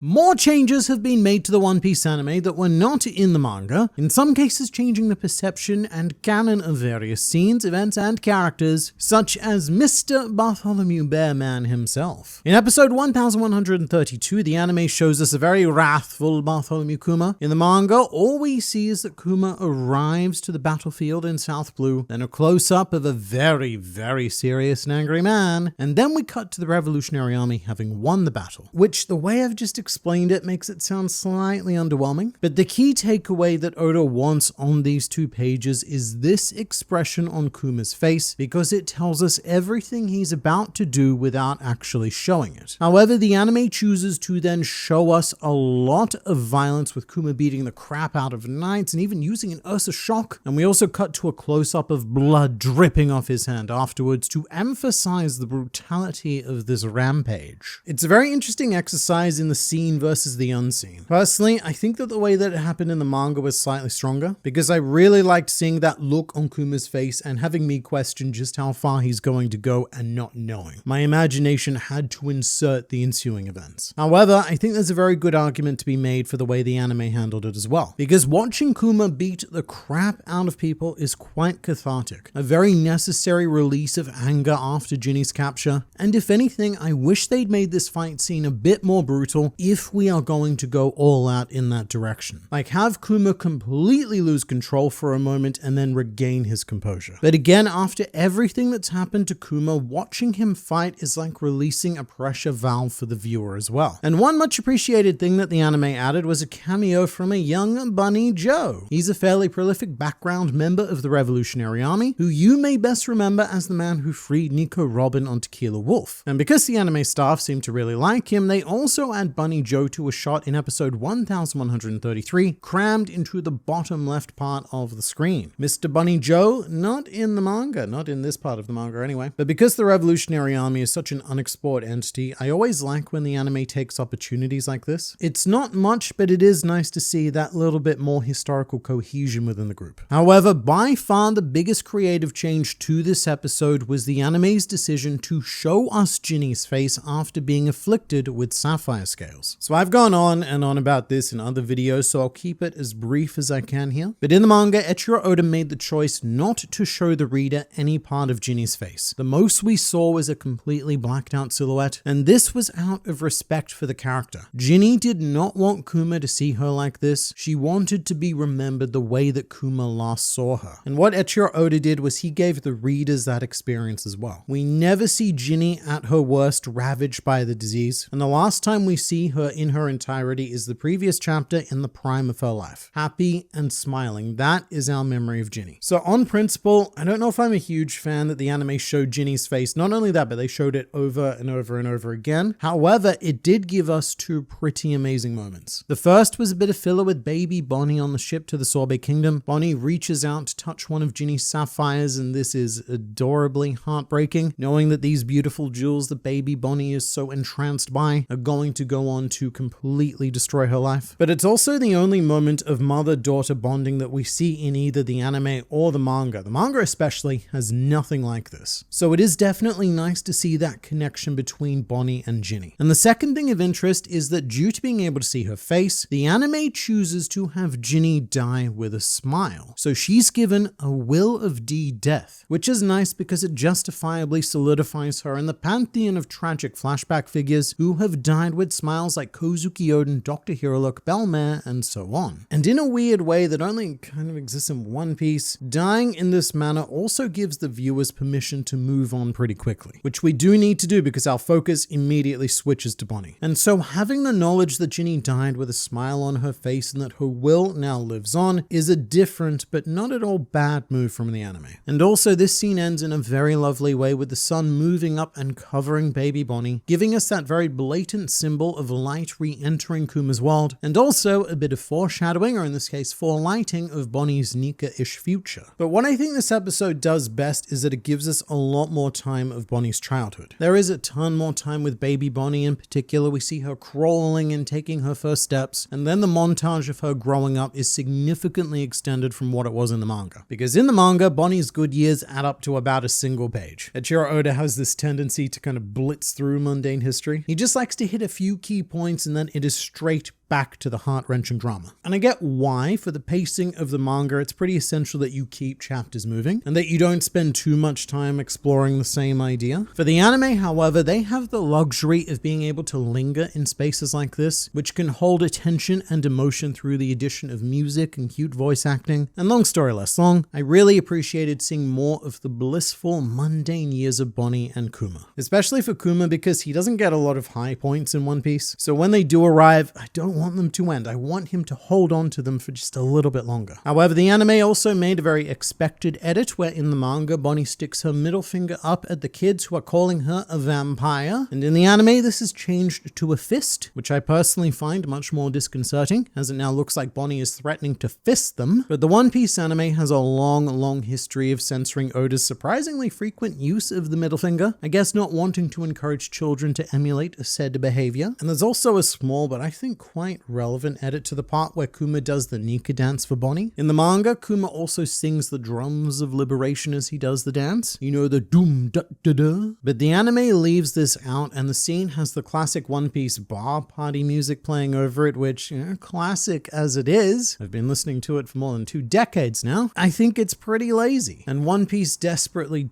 More changes have been made to the One Piece anime that were not in the manga, in some cases changing the perception and canon of various scenes, events, and characters, such as Mr. Bartholomew Bearman himself. In episode 1132, the anime shows us a very wrathful Bartholomew Kuma. In the manga, all we see is that Kuma arrives to the battlefield in South Blue, then a close-up of a very, very serious and angry man, and then we cut to the Revolutionary Army having won the battle, which, the way I've just explained it, makes it sound slightly underwhelming. But the key takeaway that Oda wants on these 2 pages is this expression on Kuma's face, because it tells us everything he's about to do without actually showing it. However, the anime chooses to then show us a lot of violence, with Kuma beating the crap out of knights and even using an Ursa shock, and we also cut to a close-up of blood dripping off his hand afterwards to emphasize the brutality of this rampage. It's a very interesting exercise in the seen versus the unseen. Personally, I think that the way that it happened in the manga was slightly stronger, because I really liked seeing that look on Kuma's face and having me question just how far he's going to go and not knowing. My imagination had to insert the ensuing events. However, I think there's a very good argument to be made for the way the anime handled it as well, because watching Kuma beat the crap out of people is quite cathartic, a very necessary release of anger after Ginny's capture, and if anything, I wish they'd made this fight scene a bit more brutal if we are going to go all out in that direction. Like, have Kuma completely lose control for a moment and then regain his composure. But again, after everything that's happened to Kuma, watching him fight is like releasing a pressure valve for the viewer as well. And one much appreciated thing that the anime added was a cameo from a young Bunny Joe. He's a fairly prolific background member of the Revolutionary Army, who you may best remember as the man who freed Nico Robin on Tequila Wolf. And because the anime staff seem to really like him, they also add Bunny Joe to a shot in episode 1133, crammed into the bottom left part of the screen. Mr. Bunny Joe, not in the manga, not in this part of the manga anyway, but because the Revolutionary Army is such an unexplored entity, I always like when the anime takes opportunities like this. It's not much, but it is nice to see that little bit more historical cohesion within the group. However, by far the biggest creative change to this episode was the anime's decision to show us Ginny's face after being afflicted with sapphire scales. So I've gone on and on about this in other videos, so I'll keep it as brief as I can here. But in the manga, Eiichiro Oda made the choice not to show the reader any part of Ginny's face. The most we saw was a completely blacked out silhouette, and this was out of respect for the character. Ginny did not want Kuma to see her like this. She wanted to be remembered the way that Kuma last saw her. And what Eiichiro Oda did was he gave the readers that experience as well. We never see Ginny at her worst, ravaged by the disease, and the last time we see her in her entirety is the previous chapter in the prime of her life. Happy and smiling. That is our memory of Ginny. So on principle, I don't know if I'm a huge fan that the anime showed Ginny's face. Not only that, but they showed it over and over and over again. However, it did give us 2 pretty amazing moments. The first was a bit of filler with baby Bonnie on the ship to the Sorbet Kingdom. Bonnie reaches out to touch one of Ginny's sapphires, and this is adorably heartbreaking, knowing that these beautiful jewels that baby Bonnie is so entranced by are going to go on to completely destroy her life. But it's also the only moment of mother-daughter bonding that we see in either the anime or the manga. The manga especially has nothing like this. So it is definitely nice to see that connection between Bonnie and Ginny. And the second thing of interest is that due to being able to see her face, the anime chooses to have Ginny die with a smile. So she's given a Will of D death, which is nice because it justifiably solidifies her in the pantheon of tragic flashback figures who have died with smiles like Kozuki Oden, Dr. Hirolook, Belmare, and so on. And in a weird way that only kind of exists in One Piece, dying in this manner also gives the viewers permission to move on pretty quickly, which we do need to do because our focus immediately switches to Bonnie. And so having the knowledge that Ginny died with a smile on her face and that her will now lives on is a different but not at all bad move from the anime. And also this scene ends in a very lovely way with the sun moving up and covering baby Bonnie, giving us that very blatant symbol of light re-entering Kuma's world, and also a bit of foreshadowing, or in this case forelighting, of Bonnie's Nika-ish future. But what I think this episode does best is that it gives us a lot more time of Bonnie's childhood. There is a ton more time with baby Bonnie. In particular, we see her crawling and taking her first steps, and then the montage of her growing up is significantly extended from what it was in the manga. Because in the manga, Bonnie's good years add up to about a single page. Eiichiro Oda has this tendency to kind of blitz through mundane history. He just likes to hit a few key points, and then it is straight back to the heart-wrenching drama. And I get why. For the pacing of the manga, it's pretty essential that you keep chapters moving and that you don't spend too much time exploring the same idea. For the anime, however, they have the luxury of being able to linger in spaces like this, which can hold attention and emotion through the addition of music and cute voice acting. And long story less long, I really appreciated seeing more of the blissful, mundane years of Bonnie and Kuma. Especially for Kuma, because he doesn't get a lot of high points in One Piece. So when they do arrive, I don't want them to end. I want him to hold on to them for just a little bit longer. However, the anime also made a very expected edit where in the manga, Bonnie sticks her middle finger up at the kids who are calling her a vampire. And in the anime, this is changed to a fist, which I personally find much more disconcerting, as it now looks like Bonnie is threatening to fist them. But the One Piece anime has a long history of censoring Oda's surprisingly frequent use of the middle finger, I guess not wanting to encourage children to emulate said behavior. And there's also a small, but I think quite relevant edit to the part where Kuma does the Nika dance for Bonnie. In the manga, Kuma also sings the drums of liberation as he does the dance. You know, the doom da da da. But the anime leaves this out, and the scene has the classic One Piece bar party music playing over it, which, classic as it is, I've been listening to it for more than 2 decades now, I think it's pretty lazy. And One Piece desperately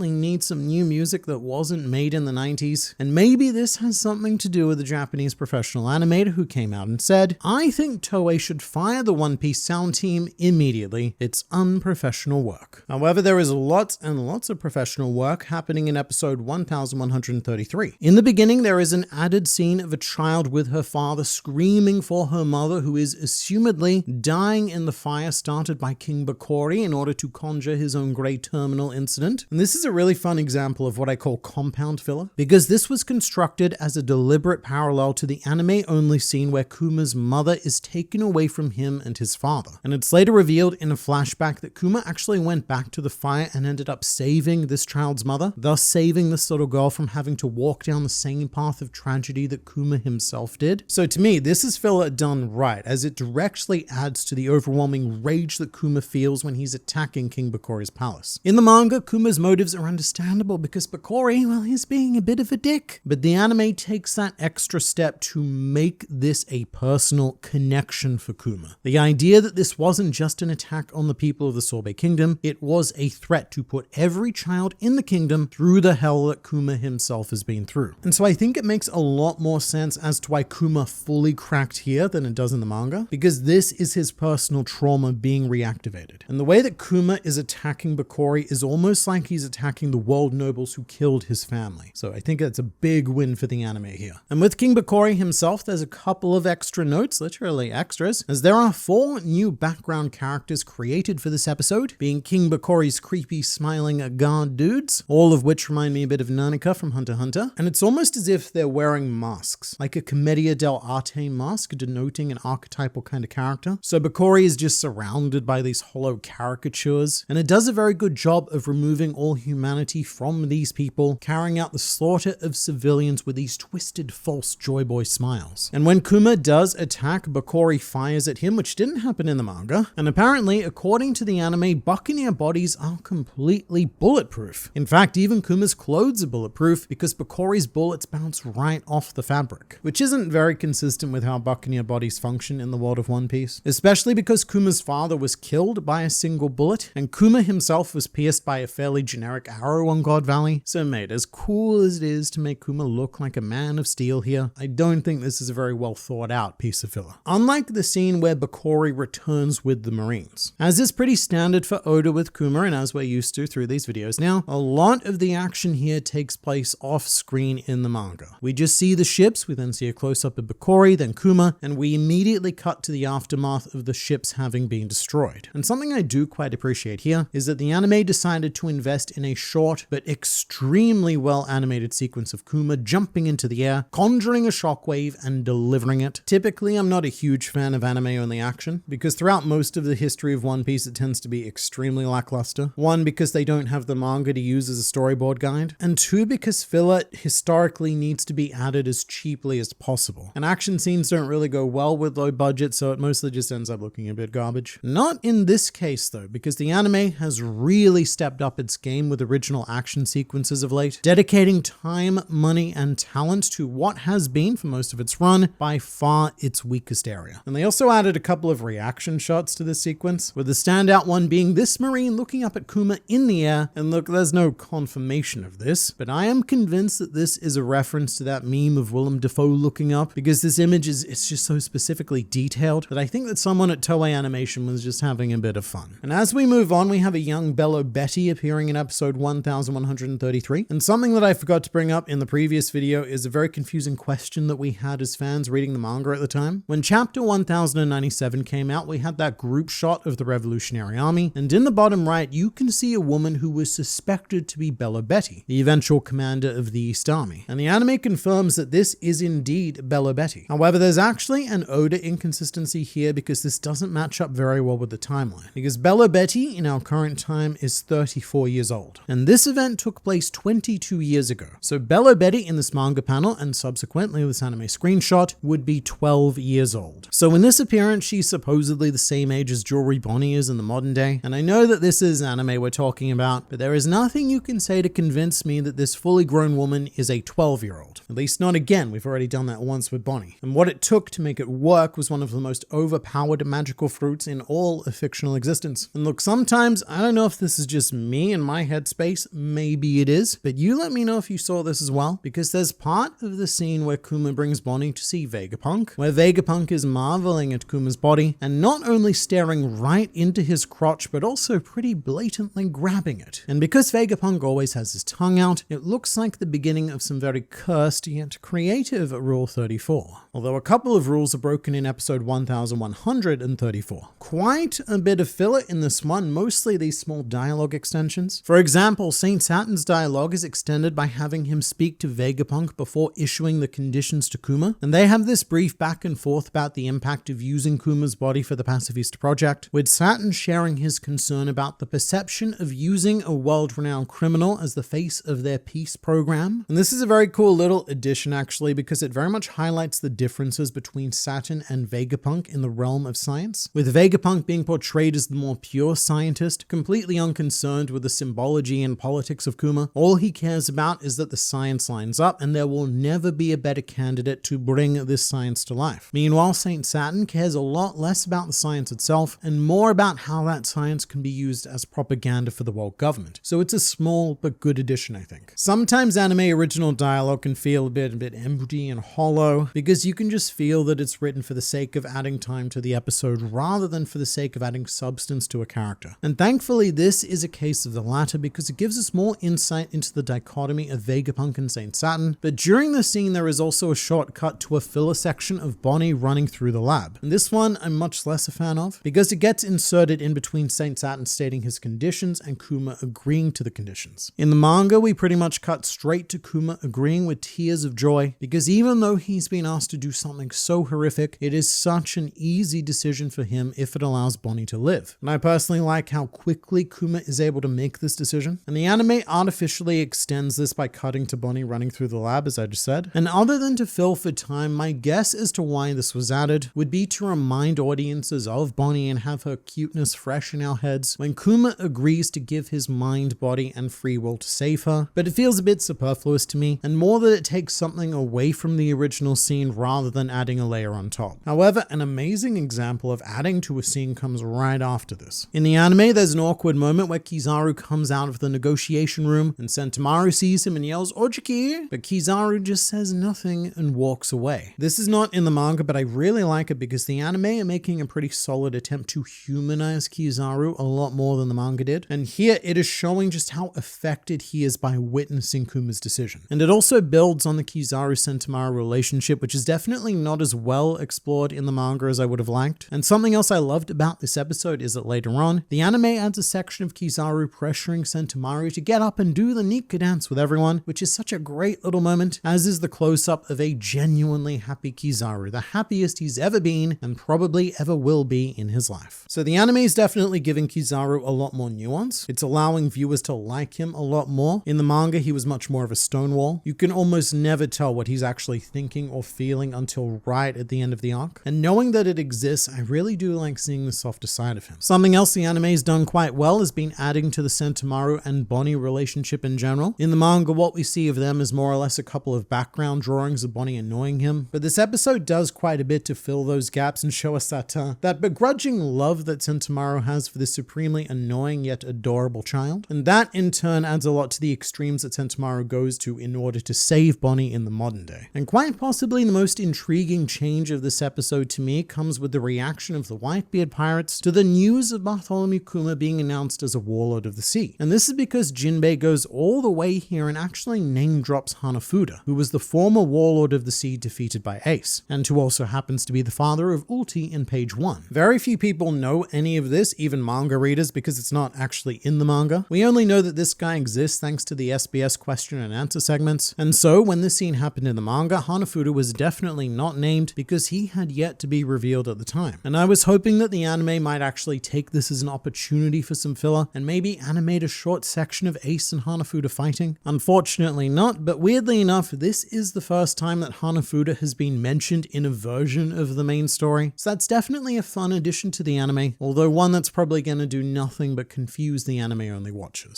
needs some new music that wasn't made in the 90s. And maybe this has something to do with the Japanese professional animator who came out and said, I think Toei should fire the One Piece sound team immediately. It's unprofessional work. However, there is lots and lots of professional work happening in episode 1133. In the beginning, there is an added scene of a child with her father screaming for her mother, who is assumedly dying in the fire started by King Bakori in order to conjure his own great terminal incident. And this is a really fun example of what I call compound filler, because this was constructed as a deliberate parallel to the anime-only scene where Kuma's mother is taken away from him and his father. And it's later revealed in a flashback that Kuma actually went back to the fire and ended up saving this child's mother, thus saving this little girl from having to walk down the same path of tragedy that Kuma himself did. So to me, this is filler done right, as it directly adds to the overwhelming rage that Kuma feels when he's attacking King Bakori's palace. In the manga, Kuma's motives are understandable because Bakori, well, he's being a bit of a dick. But the anime takes that extra step to make this a personal connection for Kuma. The idea that this wasn't just an attack on the people of the Sorbet Kingdom, it was a threat to put every child in the kingdom through the hell that Kuma himself has been through. And so I think it makes a lot more sense as to why Kuma fully cracked here than it does in the manga, because this is his personal trauma being reactivated. And the way that Kuma is attacking Bakori is almost like he's attacking the world nobles who killed his family. So I think that's a big win for the anime here. And with King Bakori himself, there's a couple of extra notes, literally extras, as there are 4 new background characters created for this episode, being King Bakori's creepy smiling guard dudes, all of which remind me a bit of Nanika from Hunter x Hunter. And it's almost as if they're wearing masks, like a Commedia dell'arte mask denoting an archetypal kind of character. So Bakori is just surrounded by these hollow caricatures, and it does a very good job of removing all humanity from these people, carrying out the slaughter of civilians with these twisted false joy boy smiles. And when Kuma does attack, Bakori fires at him, which didn't happen in the manga. And apparently, according to the anime, Buccaneer bodies are completely bulletproof. In fact, even Kuma's clothes are bulletproof because Bakori's bullets bounce right off the fabric, which isn't very consistent with how Buccaneer bodies function in the world of One Piece, especially because Kuma's father was killed by a single bullet, and Kuma himself was pierced by a fairly generic arrow on God Valley. So mate, as cool as it is to make Kuma look like a man of steel here, I don't think this is a very well thought out piece of filler. Unlike the scene where Bakori returns with the Marines. As is pretty standard for Oda with Kuma, and as we're used to through these videos now, a lot of the action here takes place off screen in the manga. We just see the ships, we then see a close-up of Bakori, then Kuma, and we immediately cut to the aftermath of the ships having been destroyed. And something I do quite appreciate here is that the anime decided to invest in a short but extremely well animated sequence of Kuma jumping into the air, conjuring a shockwave and delivering it it. Typically, I'm not a huge fan of anime-only action, because throughout most of the history of One Piece, it tends to be extremely lackluster. One, because they don't have the manga to use as a storyboard guide, and two, because filler historically needs to be added as cheaply as possible. And action scenes don't really go well with low budget, so it mostly just ends up looking a bit garbage. Not in this case though, because the anime has really stepped up its game with original action sequences of late, dedicating time, money, and talent to what has been, for most of its run, by far its weakest area. And they also added a couple of reaction shots to this sequence, with the standout one being this Marine looking up at Kuma in the air. And look, there's no confirmation of this, but I am convinced that this is a reference to that meme of Willem Dafoe looking up, because this image it's just so specifically detailed that I think that someone at Toei Animation was just having a bit of fun. And as we move on, we have a young Bello Betty appearing in episode 1133. And something that I forgot to bring up in the previous video is a very confusing question that we had as fans reading the manga at the time. When chapter 1097 came out, we had that group shot of the Revolutionary Army, and in the bottom right, you can see a woman who was suspected to be Bello Betty, the eventual commander of the East Army. And the anime confirms that this is indeed Bello Betty. However, there's actually an Oda inconsistency here, because this doesn't match up very well with the timeline. Because Bello Betty in our current time is 34 years old, and this event took place 22 years ago. So Bello Betty in this manga panel, and subsequently this anime screenshot, would be 12 years old. So in this appearance, she's supposedly the same age as Jewelry Bonnie is in the modern day. And I know that this is anime we're talking about, but there is nothing you can say to convince me that this fully grown woman is a 12-year-old. At least not again. We've already done that once with Bonnie. And what it took to make it work was one of the most overpowered magical fruits in all of fictional existence. And look, sometimes, I don't know if this is just me in my headspace, maybe it is, but you let me know if you saw this as well, because there's part of the scene where Kuma brings Bonnie to see Vegapunk, where Vegapunk is marveling at Kuma's body, and not only staring right into his crotch, but also pretty blatantly grabbing it. And because Vegapunk always has his tongue out, it looks like the beginning of some very cursed yet creative Rule 34. Although a couple of rules are broken in episode 1134. Quite a bit of filler in this one, mostly these small dialogue extensions. For example, Saint Saturn's dialogue is extended by having him speak to Vegapunk before issuing the conditions to Kuma, and they have this brief back and forth about the impact of using Kuma's body for the Pacifist Project, with Saturn sharing his concern about the perception of using a world-renowned criminal as the face of their peace program. And this is a very cool little addition actually, because it very much highlights the differences between Saturn and Vegapunk in the realm of science, with Vegapunk being portrayed as the more pure scientist, completely unconcerned with the symbology and politics of Kuma. All he cares about is that the science lines up, and there will never be a better candidate to bring this science to life. Meanwhile, Saint Saturn cares a lot less about the science itself, and more about how that science can be used as propaganda for the world government. So it's a small but good addition, I think. Sometimes anime original dialogue can feel a bit empty and hollow, because you can just feel that it's written for the sake of adding time to the episode rather than for the sake of adding substance to a character. And thankfully, this is a case of the latter, because it gives us more insight into the dichotomy of Vegapunk and Saint Saturn. But during the scene, there is also a short cut to a filler section of Bonnie running through the lab. And this one I'm much less a fan of, because it gets inserted in between Saint Saturn stating his conditions and Kuma agreeing to the conditions. In the manga, we pretty much cut straight to Kuma agreeing with tears of joy, because even though he's been asked to do something so horrific, it is such an easy decision for him if it allows Bonnie to live. And I personally like how quickly Kuma is able to make this decision. And the anime artificially extends this by cutting to Bonnie running through the lab, as I just said. And other than to fill for time, my guess as to why this was added would be to remind audiences of Bonnie and have her cuteness fresh in our heads when Kuma agrees to give his mind, body, and free will to save her. But it feels a bit superfluous to me, and more that it takes something away from the original scene rather than adding a layer on top. However, an amazing example of adding to a scene comes right after this. In the anime, there's an awkward moment where Kizaru comes out of the negotiation room and Sentomaru sees him and yells, "Ojiki!" But Kizaru just says nothing and walks away. This is not in the manga, but I really like it because the anime are making a pretty solid attempt to humanize Kizaru a lot more than the manga did. And here it is showing just how affected he is by witnessing Kuma's decision. And it also builds on the Kizaru-Sentomaru relationship, which is definitely definitely not as well explored in the manga as I would have liked. And something else I loved about this episode is that later on, the anime adds a section of Kizaru pressuring Sentomaru to get up and do the Nika dance with everyone, which is such a great little moment, as is the close-up of a genuinely happy Kizaru, the happiest he's ever been and probably ever will be in his life. So the anime is definitely giving Kizaru a lot more nuance. It's allowing viewers to like him a lot more. In the manga, he was much more of a stonewall. You can almost never tell what he's actually thinking or feeling until right at the end of the arc. And knowing that it exists, I really do like seeing the softer side of him. Something else the anime's done quite well has been adding to the Sentomaru and Bonnie relationship in general. In the manga, what we see of them is more or less a couple of background drawings of Bonnie annoying him, but this episode does quite a bit to fill those gaps and show us that begrudging love that Sentomaru has for this supremely annoying yet adorable child. And that in turn adds a lot to the extremes that Sentomaru goes to in order to save Bonnie in the modern day. And quite possibly the most intriguing change of this episode to me comes with the reaction of the Whitebeard pirates to the news of Bartholomew Kuma being announced as a warlord of the sea. And this is because Jinbei goes all the way here and actually name drops Hanafuda, who was the former warlord of the sea defeated by Ace, and who also happens to be the father of Ulti in page 1. Very few people know any of this, even manga readers, because it's not actually in the manga. We only know that this guy exists thanks to the SBS question and answer segments, and so when this scene happened in the manga, Hanafuda was definitely not named because he had yet to be revealed at the time. And I was hoping that the anime might actually take this as an opportunity for some filler and maybe animate a short section of Ace and Hanafuda fighting. Unfortunately not, but weirdly enough, this is the first time that Hanafuda has been mentioned in a version of the main story, so that's definitely a fun addition to the anime, although one that's probably going to do nothing but confuse the anime-only watchers.